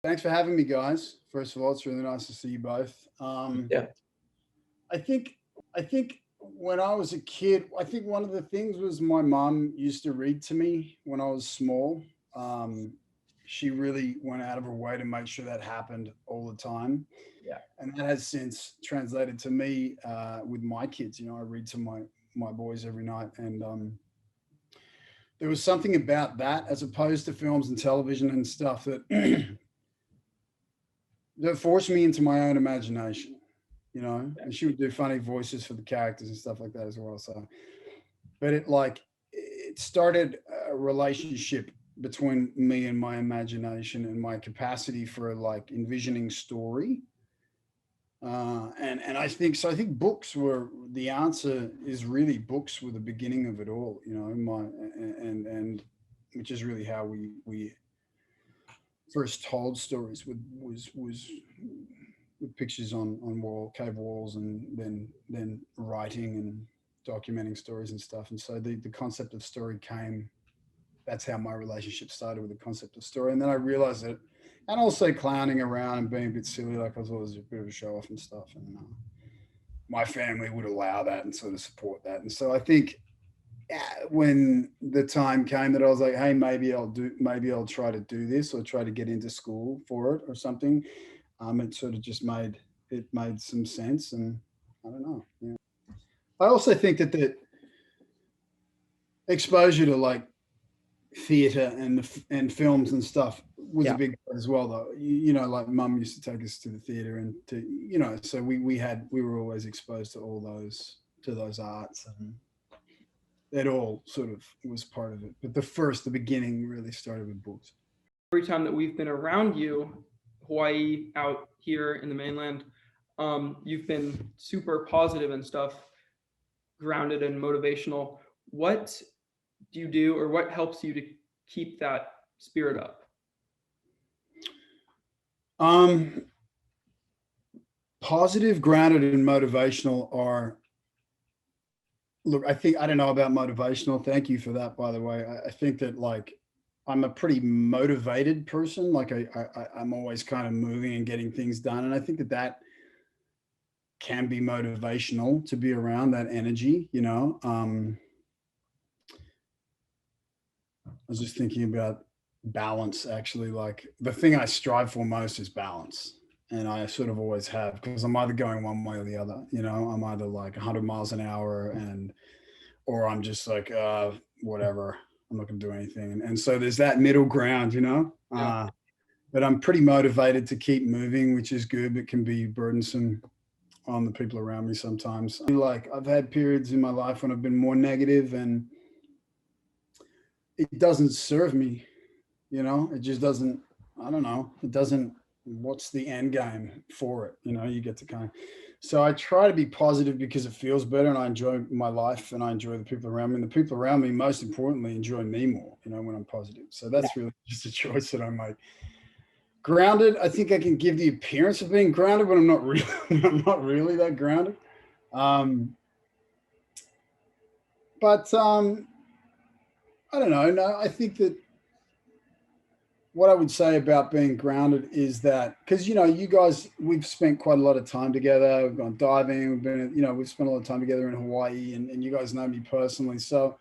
Thanks for having me, guys. First of all, it's really nice to see you both. Yeah. I think, I think when I was a kid, I think one of the things was my mom used to read to me when I was small. Um, she really went out of her way to make sure that happened all the time, Yeah. and that has since translated to me with my kids. I read to my boys every night, and there was something about that as opposed to films and television and stuff that that forced me into my own imagination, Yeah. and she would do funny voices for the characters and stuff like that as well. So, but it started a relationship between me and my imagination and my capacity for like envisioning story. And I think so. I think books were the answer. Is really books were the beginning of it all. And which is really how we first told stories with pictures on cave walls, and then writing and documenting stories and stuff. And so the concept of story came. That's how my relationship started with the concept of story. And then I realized that, and also clowning around and being a bit silly, like I was always a bit of a show off and stuff. And my family would allow that and sort of support that. And so I think when the time came that I was like, hey, maybe I'll try to do this or try to get into school for it or something. It sort of just made some sense, and I don't know. Yeah. I also think that the exposure to like theater and films and stuff was a Yeah. big part as well, though. Like mum used to take us to the theater, and so we were always exposed to all those arts, and it all sort of was part of it. But the beginning really started with books. Every time that we've been around you, Hawaii, out here in the mainland, you've been super positive and stuff, grounded and motivational. What do you do, or what helps you to keep that spirit up? Um, Positive, grounded, and motivational are. Look, I don't know about motivational. Thank you for that, by the way. I think that like I'm a pretty motivated person. Like I'm always kind of moving and getting things done, and I think that can be motivational to be around that energy. I was just thinking about balance actually. Like the thing I strive for most is balance. And I sort of always have, because I'm either going one way or the other. I'm either like 100 miles an hour, or I'm just like, whatever, I'm not going to do anything. And so there's that middle ground. Yeah. But I'm pretty motivated to keep moving, which is good, but can be burdensome on the people around me sometimes. Like I've had periods in my life when I've been more negative, and it doesn't serve me. It just doesn't. I don't know. It doesn't. What's the end game for it? You get to kind of. So I try to be positive because it feels better, and I enjoy my life, and I enjoy the people around me. And the people around me, most importantly, enjoy me more. When I'm positive. So that's really just a choice that I make. Grounded. I think I can give the appearance of being grounded, but I'm not really. I'm not really that grounded. Um, but I don't know. No, I think that what I would say about being grounded is that, because you guys, we've spent quite a lot of time together. We've gone diving. We've spent a lot of time together in Hawaii, and you guys know me personally. So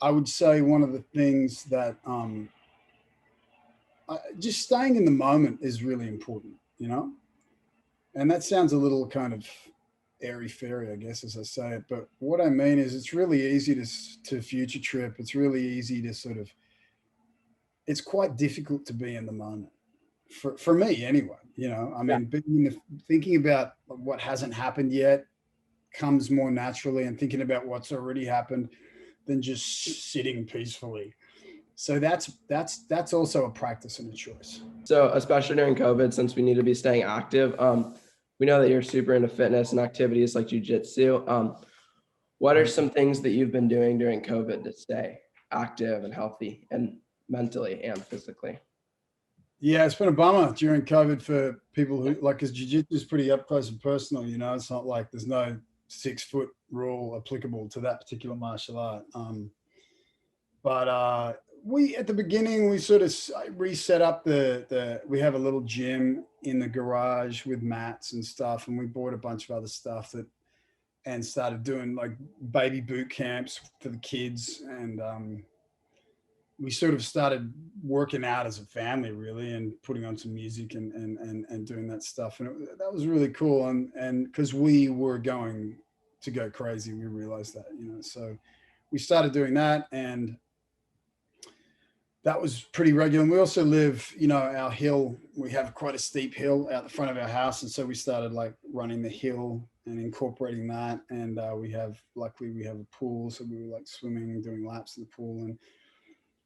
I would say one of the things that just staying in the moment is really important. And that sounds a little kind of airy fairy, I guess, as I say it. But what I mean is, it's really easy to future trip. It's really easy to sort of. It's quite difficult to be in the moment for me anyway. I Yeah. mean, thinking about what hasn't happened yet comes more naturally, and thinking about what's already happened than just sitting peacefully. So that's also a practice and a choice. So especially during COVID, since we need to be staying active, we know that you're super into fitness and activities like jujitsu. What are some things that you've been doing during COVID to stay active and healthy, and mentally and physically? Yeah, it's been a bummer during COVID for people who like, because jiu-jitsu is pretty up close and personal. It's not like there's no 6 foot rule applicable to that particular martial art. But We at the beginning we sort of reset up we have a little gym in the garage with mats and stuff, and we bought a bunch of other stuff that and started doing like baby boot camps for the kids, and we sort of started working out as a family really, and putting on some music and doing that stuff, and that was really cool, and because we were going to go crazy, we realized that, so we started doing that, and that was pretty regular. And we also live, our hill, we have quite a steep hill out the front of our house. And so we started like running the hill and incorporating that. And luckily we have a pool. So we were like swimming and doing laps in the pool. And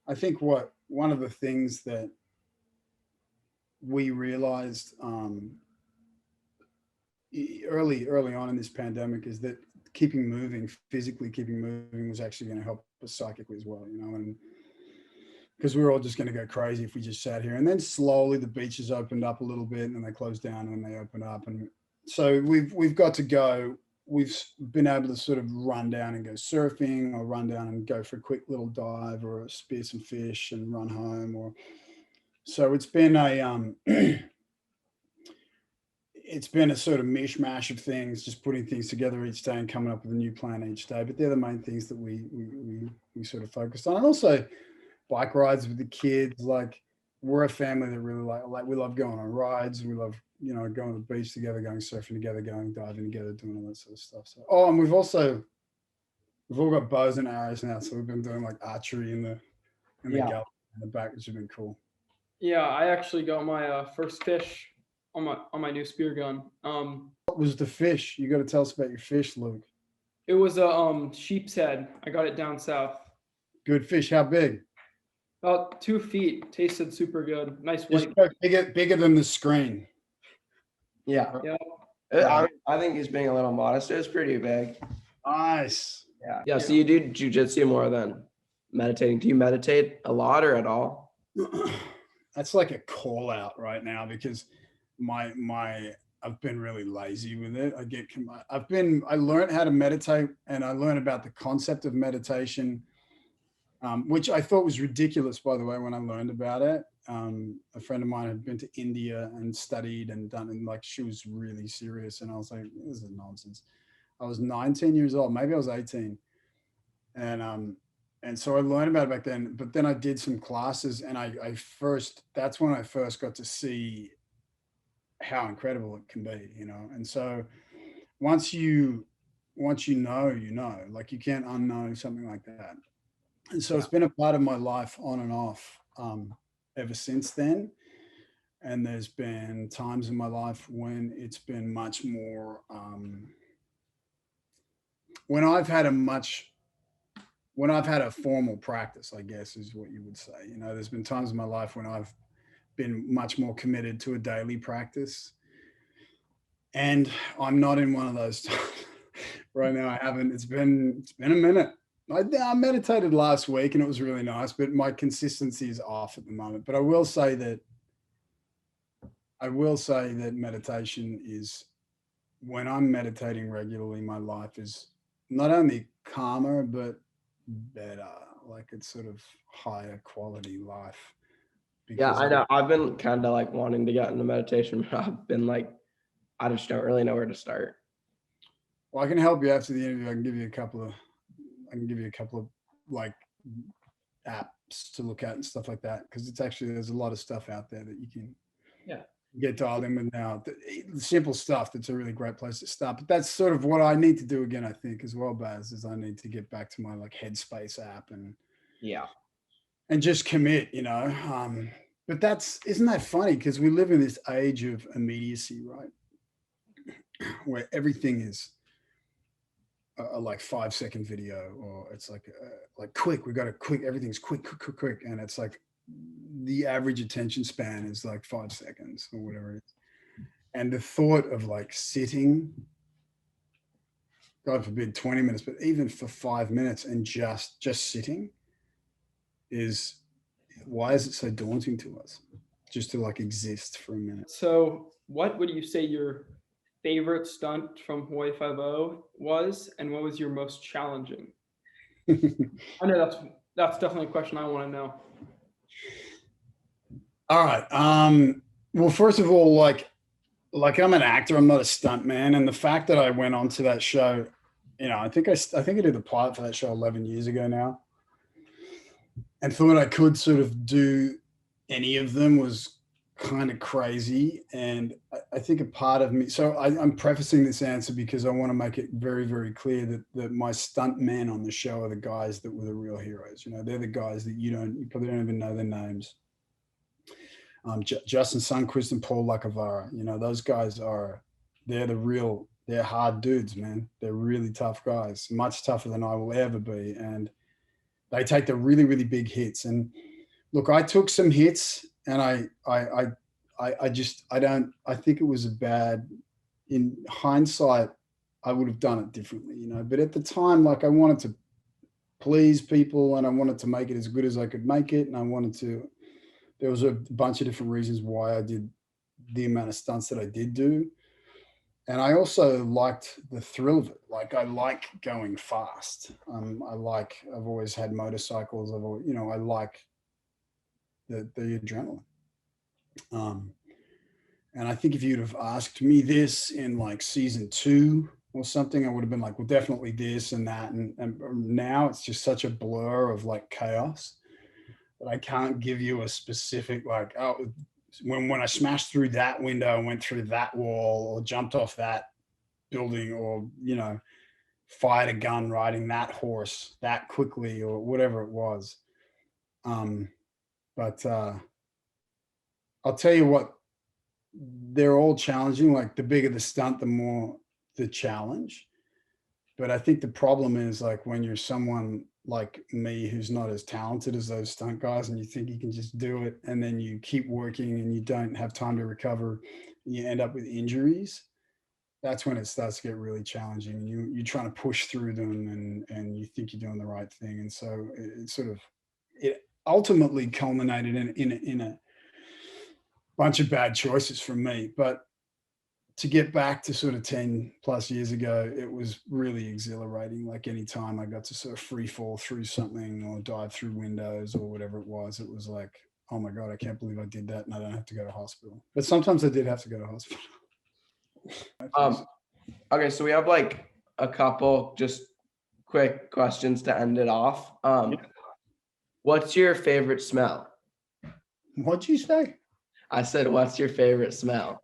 I think one of the things that we realized early on in this pandemic is that physically keeping moving was actually going to help us psychically as well, and because we were all just going to go crazy if we just sat here. And then slowly the beaches opened up a little bit, and then they closed down, and then they opened up. And so we've got to go. We've been able to sort of run down and go surfing, or run down and go for a quick little dive, or spear some fish and run home. So it's been it's been a sort of mishmash of things, just putting things together each day and coming up with a new plan each day. But they're the main things that we sort of focused on. And also bike rides with the kids. Like, we're a family that really like we love going on rides. We love, going to the beach together, going surfing together, going diving together, doing all that sort of stuff. So, and we've all got bows and arrows now. So we've been doing like archery in the gallery in the back, which has been cool. Yeah, I actually got my first fish on my new spear gun. What was the fish? You got to tell us about your fish, Luke. It was a sheep's head. I got it down south. Good fish. How big? About 2 feet. Tasted super good. Nice Just white. bigger than the screen. Yeah. Yeah. I think he's being a little modest. It was pretty big. Nice. Yeah. So you do jujitsu more than meditating. Do you meditate a lot or at all? That's like a call out right now, because I've been really lazy with it. I learned how to meditate, and I learned about the concept of meditation, which I thought was ridiculous, by the way, when I learned about it. A friend of mine had been to India and studied and done, and like, she was really serious. And I was like, this is nonsense. I was 19 years old, maybe I was 18. And so I learned about it back then, but then I did some classes, and that's when I first got to see how incredible it can be, And so once you know, like, you can't unknow something like that. And so it's been a part of my life on and off ever since then. And there's been times in my life when it's been much more, when I've had a formal practice, I guess is what you would say. There's been times in my life when I've been much more committed to a daily practice. And I'm not in one of those times right now. I haven't. It's been a minute. I meditated last week, and it was really nice, but my consistency is off at the moment. But I will say that meditation is, when I'm meditating regularly, my life is not only calmer, but better. Like, it's sort of higher quality life. Yeah, I know. I've been kind of like wanting to get into meditation, but I've been like, I just don't really know where to start. Well, I can help you after the interview. I can give you a couple of like apps to look at and stuff like that, because there's a lot of stuff out there that you can get dialed in with now. The simple stuff, that's a really great place to start. But that's sort of what I need to do again, I think, as well, Baz, is I need to get back to my like Headspace app and just commit, but isn't that funny? Because we live in this age of immediacy, right? Where everything is a like 5-second video, or it's like quick. We got to quick. Everything's quick, and it's like the average attention span is like 5 seconds or whatever it is. And the thought of like sitting, God forbid 20 minutes, but even for 5 minutes and just sitting why is it so daunting to us just to like exist for a minute? So what would you say your favorite stunt from Hawaii 5-0 was, and what was your most challenging? I know that's That's definitely a question I want to know. All right. Well, first of all, like I'm an actor. I'm not a stunt man. And the fact that I went on to that show, I think I did the pilot for that show 11 years ago now, and thought I could sort of do any of them was kind of crazy. And I think a part of me, so I'm prefacing this answer because I want to make it very, very clear that my stunt men on the show are the guys that were the real heroes. They're the guys that you probably don't even know their names. Justin Sundquist and Paul Lacavara, those guys they're hard dudes, man. They're really tough guys, much tougher than I will ever be. And they take the really, really big hits. And look, I took some hits, and I think it was in hindsight, I would have done it differently, but at the time, like, I wanted to please people, and I wanted to make it as good as I could make it. And there was a bunch of different reasons why I did the amount of stunts that I did do. And I also liked the thrill of it. Like, I like going fast. I've always had motorcycles. I like the adrenaline. And I think if you'd have asked me this in like season 2 or something, I would have been like, well, definitely this and that. And now it's just such a blur of like chaos that I can't give you a specific, like, oh, when I smashed through that window and went through that wall, or jumped off that building, or, fired a gun riding that horse that quickly, or whatever it was. But I'll tell you what, they're all challenging. Like, the bigger the stunt, the more the challenge. But I think the problem is, like, when you're someone like me who's not as talented as those stunt guys, and you think you can just do it, and then you keep working and you don't have time to recover, and you end up with injuries, that's when it starts to get really challenging. And you're trying to push through them, and you think you're doing the right thing. And so it ultimately culminated in a bunch of bad choices from me. But to get back to sort of 10 plus years ago, it was really exhilarating. Like, anytime I got to sort of free fall through something, or dive through windows, or whatever it was like, oh my God, I can't believe I did that, and I don't have to go to hospital. But sometimes I did have to go to hospital. Okay, so we have like a couple just quick questions to end it off. What's your favorite smell? What'd you say? I said, what's your favorite smell?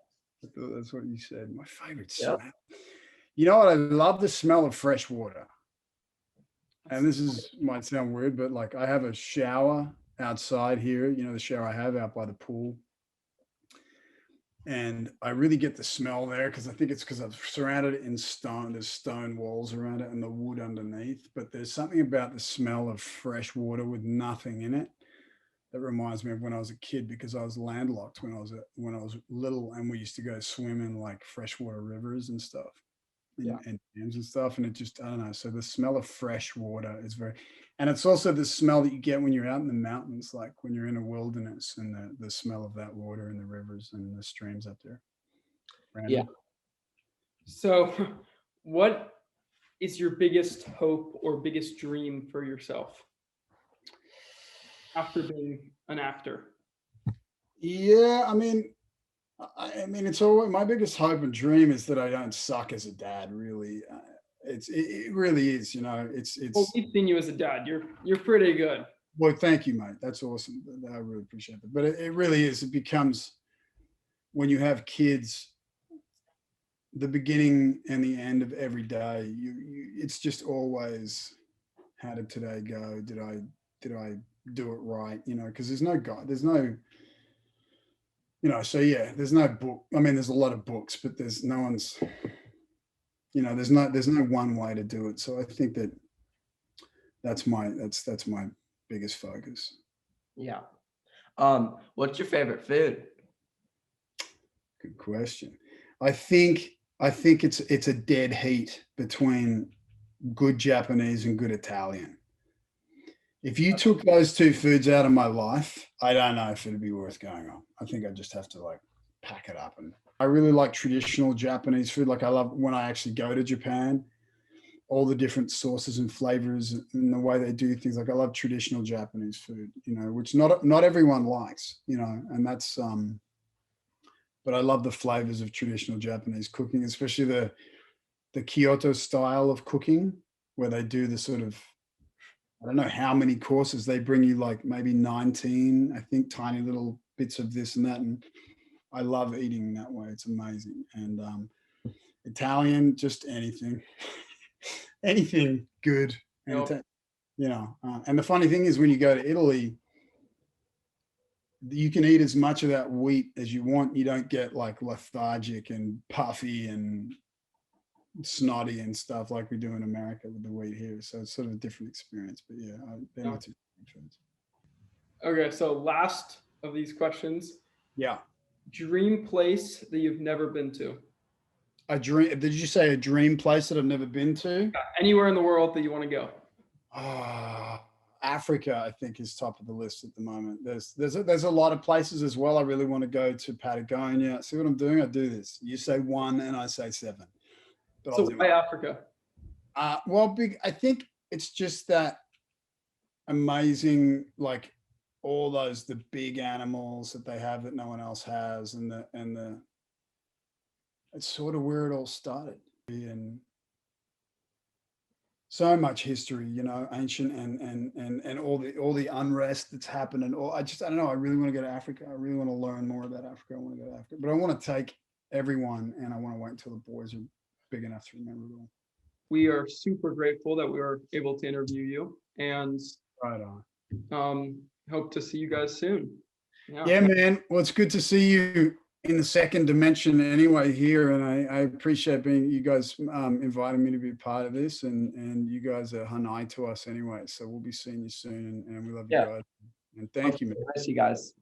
That's what you said. My favorite smell. You know what? I love the smell of fresh water. And might sound weird, but like, I have a shower outside here, the shower I have out by the pool. And I really get the smell there, because I think it's because I've surrounded it in stone. There's stone walls around it and the wood underneath. But there's something about the smell of fresh water with nothing in it that reminds me of when I was a kid, because I was landlocked when I was little, and we used to go swim in like freshwater rivers and stuff, and dams and stuff. And it just, I don't know. So the smell of fresh water is and it's also the smell that you get when you're out in the mountains, like when you're in a wilderness, and the smell of that water in the rivers and the streams up there. Random. Yeah. So what is your biggest hope or biggest dream for yourself after being an actor? Yeah, I mean, it's always my biggest hope and dream is that I don't suck as a dad. Really, it really is. It's. Well, we've seen you as a dad. You're pretty good. Well, thank you, mate. That's awesome. I really appreciate that. But it really is. It becomes, when you have kids, the beginning and the end of every day. It's just always, how did today go? Did I do it right? Because there's no guide. There's no. So yeah, there's no book. I mean, there's a lot of books, but there's no one's. There's no one way to do it. So I think that's my biggest focus. Yeah. What's your favorite food? Good question. I think it's a dead heat between good Japanese and good Italian. If you took those two foods out of my life, I don't know if it'd be worth going on. I think I just have to like pack it up. And I really like traditional Japanese food. Like, I love when I actually go to Japan, all the different sauces and flavors and the way they do things. Like I love traditional Japanese food, you know, which not everyone likes, you know, and that's but I love the flavors of traditional Japanese cooking, especially the Kyoto style of cooking, where they do the sort of, I don't know how many courses they bring you, like maybe 19, I think, tiny little bits of this and that. And I love eating that way. It's amazing. And Italian, just anything, anything good. And Yep. you know, and the funny thing is when you go to Italy, you can eat as much of that wheat as you want. You don't get like lethargic and puffy and snotty and stuff like we do in America with the wheat here. So it's sort of a different experience. But yeah, they're my two foods. Okay, so last of these questions. Yeah. Dream place that you've never been to? A dream. Did you say a dream place that I've never been to? Yeah, anywhere in the world that you want to go. Africa, I think, is top of the list at the moment. There's a lot of places as well. I really want to go to Patagonia. See what I'm doing? I do this. You say 1 and I say 7. But So why Africa? Well, I think it's just that amazing, like all the big animals that they have that no one else has, and it's sort of where it all started. And so much history, you know, ancient and all the unrest that's happened and all. I don't know. I really want to go to Africa. I really want to learn more about Africa. I want to go to Africa, but I want to take everyone, and I want to wait until the boys are big enough to remember it all. We are super grateful that we were able to interview you, and right on. Hope to see you guys soon. Yeah, man. Well, it's good to see you in the second dimension anyway here, and I appreciate you guys inviting me to be a part of this, and you guys are Hanai to us anyway, so we'll be seeing you soon, and we love you guys, and thank you, man. Nice, you guys.